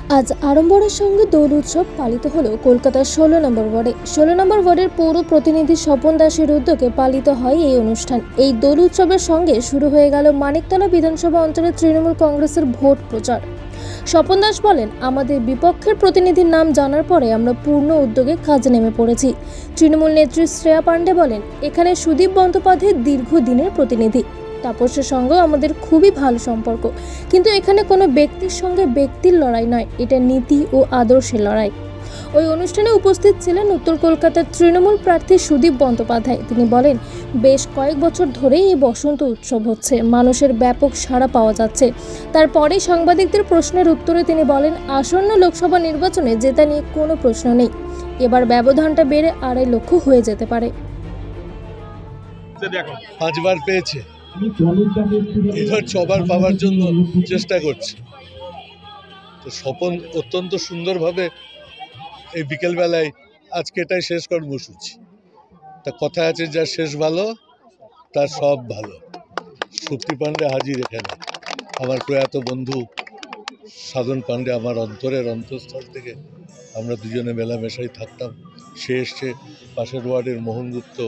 আজ আড়ম্বরের সঙ্গে দোল উৎসব পালিত হলো কলকাতার 16 নম্বর ওয়ার্ডে। 16 নম্বর ওয়ার্ডের পৌর প্রতিনিধি স্বপন দাসের উদ্যোগে পালিত হয় এই অনুষ্ঠান। এই দোল উৎসবের সঙ্গে শুরু হয়ে গেল মানিকতলা বিধানসভা অঞ্চলের তৃণমূল কংগ্রেসের ভোট প্রচার। স্বপন দাস বলেন, আমাদের বিপক্ষের প্রতিনিধির নাম জানার পরে আমরা পূর্ণ উদ্যোগে কাজে নেমে পড়েছি। তৃণমূল নেত্রী শ্রেয়া পাণ্ডে বলেন, এখানে সুদীপ বন্দ্যোপাধ্যায় দীর্ঘদিনের প্রতিনিধি, তাপসের সঙ্গেও আমাদের খুবই ভালো সম্পর্ক, কিন্তু এখানে কোনো ব্যক্তির সঙ্গে ব্যক্তির লড়াই নয়, এটা নীতি ও আদর্শের লড়াই। ওই অনুষ্ঠানে উপস্থিত ছিলেন উত্তর কলকাতার তৃণমূল প্রার্থী সুদীপ বন্দ্যোপাধ্যায়। তিনি বলেন, বেশ কয়েক বছর ধরেই এই বসন্ত উৎসব হচ্ছে, মানুষের ব্যাপক সাড়া পাওয়া যাচ্ছে। তারপরে সাংবাদিকদের প্রশ্নের উত্তরে তিনি বলেন, আসন্ন লোকসভা নির্বাচনে জেতা নিয়ে কোনো প্রশ্ন নেই, এবার ব্যবধানটা বেড়ে 2.5 লক্ষ হয়ে যেতে পারে। 5 বার পেয়েছে, এবার 6 বার পাওয়ার জন্য চেষ্টা করছে। তো স্বপন অত্যন্ত সুন্দরভাবে এই বিকেলবেলায় আজকে এটাই শেষ কর্মসূচি। তা কথা আছে, যার শেষ ভালো তার সব ভালো। শক্তি পাণ্ডে হাজির এখানে, আমার প্রয়াত বন্ধু সাধন পাণ্ডে, আমার অন্তরের অন্তঃস্থল থেকে আমরা দুজনে মেলামেশাই থাকতাম। সে এসছে, পাশের ওয়ার্ডের মোহন গুপ্ত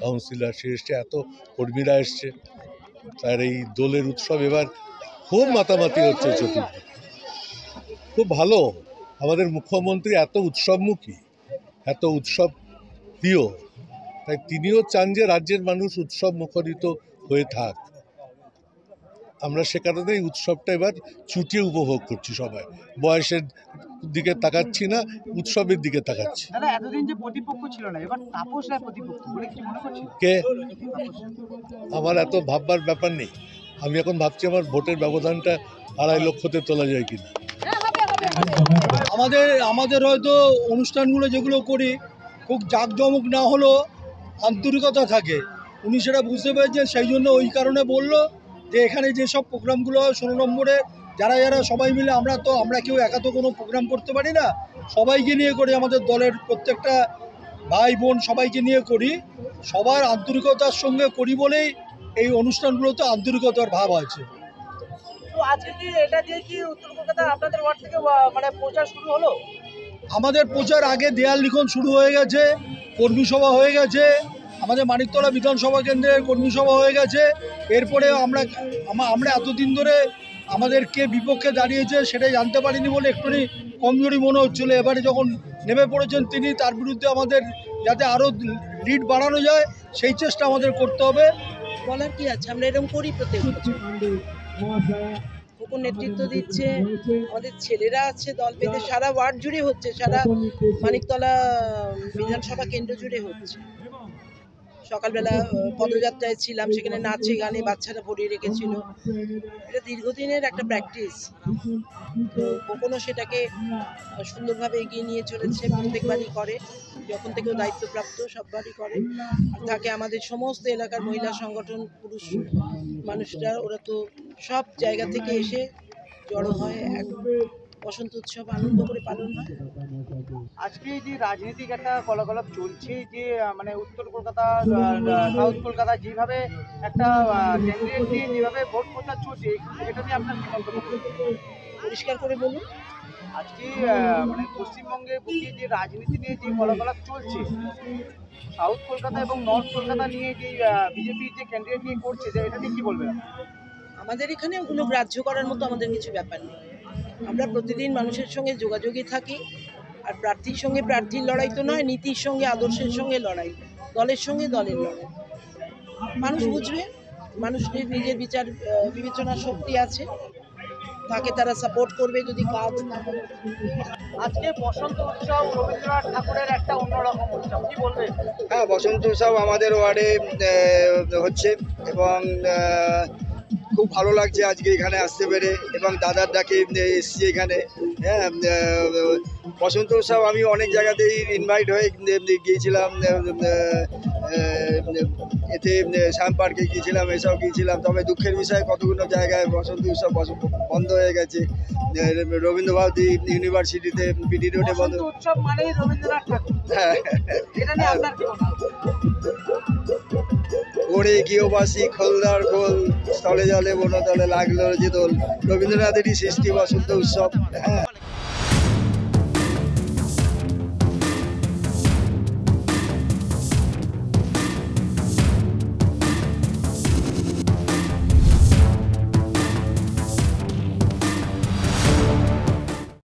কাউন্সিলর, সে এসছে, এত কর্মীরা এসছে। তার এই দোলের উৎসব এবার খুব মাতামাতি হচ্ছে চতুর্দিকে, খুব ভালো। আমাদের মুখ্যমন্ত্রী এত উৎসবমুখী, এত উৎসব প্রিয়, তাই তিনিও চান যে রাজ্যের মানুষ উৎসব মুখরিত হয়ে থাক। আমরা সে কারণে এই উৎসবটা এবার চুটিয়ে উপভোগ করছি সবাই। বয়সের দিকে তাকাচ্ছি না, উৎসবের দিকে তাকাচ্ছি। এতদিন যে প্রতিপক্ষ ছিল না, এবার তাপস রায় প্রতিপক্ষ বলে কি মনে করছেন? কে? আমার এত ভাববার ব্যাপার নেই। আমি এখন ভাবছি আমার ভোটের ব্যবধানটা 2.5 লক্ষতে তোলা যায় কিনা। আমাদের হয়তো অনুষ্ঠানগুলো যেগুলো করি খুব জাঁকজমক না হলেও আন্তরিকতা থাকে। উনি সেটা বুঝতে পেরেছেন, সেই জন্য ওই কারণে বলল যে এখানে যেসব প্রোগ্রামগুলো হয় 16 নম্বরে যারা সবাই মিলে, আমরা কেউ একা তো কোনো প্রোগ্রাম করতে পারি না, সবাইকে নিয়ে করি, আমাদের দলের প্রত্যেকটা ভাই বোন সবাইকে নিয়ে করি, সবার আন্তরিকতার সঙ্গে করি বলেই এই অনুষ্ঠানগুলোতে আন্তরিকতার ভাব আছে। আজকে কি এটা দিয়ে কি উত্তর কলকাতা আপনাদের ওয়ার্ড থেকে মানে প্রচার শুরু হলো? আমাদের প্রচার আগে দেয়াল লিখন শুরু হয়ে গেছে, কর্মী সভা হয়ে গেছে, আমাদের মানিকতলা বিধানসভা কেন্দ্রের কর্মী সভা হয়ে গেছে। এরপরে আমরা এতদিন ধরে আমাদের কে বিপক্ষে দাঁড়িয়েছে সেটাই জানতে পারিনি বলে একটুখানি কমজোরি মনে হচ্ছিলো। এবারে যখন নেমে পড়েছেন তিনি, তার বিরুদ্ধে আমাদের যাতে আরও লিড বাড়ানো যায় সেই চেষ্টা আমাদের করতে হবে। বলার কি আছে, আমরা এরকম করি প্রত্যেক বছর। নেতৃত্ব দিচ্ছে, আমাদের ছেলেরা আছে দল বেঁধে, সারা ওয়ার্ড জুড়ে হচ্ছে, সারা মানিকতলা বিধানসভা কেন্দ্র জুড়ে হচ্ছে। সকালবেলা পদযাত্রায় ছিলাম, সেখানে নাচে গানে বাচ্চারা ভরিয়ে রেখেছিল। এটা দীর্ঘদিনের একটা প্র্যাকটিস, তো কখনো সেটাকে সুন্দরভাবে এগিয়ে নিয়ে চলেছে, প্রত্যেকবারই করে, যখন থেকেও দায়িত্বপ্রাপ্ত সববারই করে। আর থাকে আমাদের সমস্ত এলাকার মহিলা সংগঠন, পুরুষ মানুষরা, ওরা তো সব জায়গা থেকে এসে জড়ো হয়, এক বসন্ত উৎসব আনন্দ করে পালন হয়। আজকে যে রাজনৈতিক একটা কলাকলপ চলছে, যে মানে উত্তর কলকাতা সাউথ কলকাতা যেভাবে একটা ক্যান্ডিডেট নিয়ে যেভাবে ভোট প্রচার চলছে, এটা নিয়ে আপনার কি মন্তব্য? পরিষ্কার করে বলুন। আজকে মানে পশ্চিমবঙ্গে বুকে যে রাজনীতি নিয়ে যে কলাকলপ চলছে, সাউথ কলকাতা এবং নর্থ কলকাতা নিয়ে যে বিজেপির যে ক্যান্ডিডেট নিয়ে করছে, যে এটা নিয়ে কি বলবেন? আমাদের এখানে ওগুলো গ্রাহ্য করার মতো আমাদের কিছু ব্যাপার নেই। আমরা প্রতিদিন মানুষের সঙ্গে যোগাযোগই থাকি। আর প্রার্থীর সঙ্গে প্রার্থীর লড়াই তো নয়, নীতির সঙ্গে আদর্শের সঙ্গে লড়াই, দলের সঙ্গে দলের লড়াই। মানুষ বুঝবে, মানুষের নিজের বিচার বিবেচনার শক্তি আছে, তাকে তারা সাপোর্ট করবে যদি কাজ। আজকে বসন্ত উৎসব রবীন্দ্রনাথ ঠাকুরের একটা অন্যরকম উৎসব, কি বলবেন? হ্যাঁ, বসন্ত উৎসব আমাদের ওয়ার্ডে হচ্ছে এবং খুব ভালো লাগছে আজকে এখানে আসতে পেরে, এবং দাদার ডাকে এসছি এখানে। হ্যাঁ, বসন্ত উৎসব আমি অনেক জায়গাতেই ইনভাইট হয়ে গিয়েছিলাম, এতে শ্যাম পার্কে গিয়েছিলাম, এসব গিয়েছিলাম। তবে দুঃখের বিষয় কতগুলো জায়গায় বসন্ত উৎসব বন্ধ হয়ে গেছে। রবীন্দ্রভারতী ইউনিভার্সিটিতে পিডি রোডে বন্ধ। উৎসব মানে রবীন্দ্রনাথ ঠাকুর। হ্যাঁ, ওরে গৃহবাসী খোলদার খোল, স্থলে জলে বনতলে লাগলো যে দোল, রবীন্দ্রনাথেরই সৃষ্টি বসন্ত উৎসব। হ্যাঁ।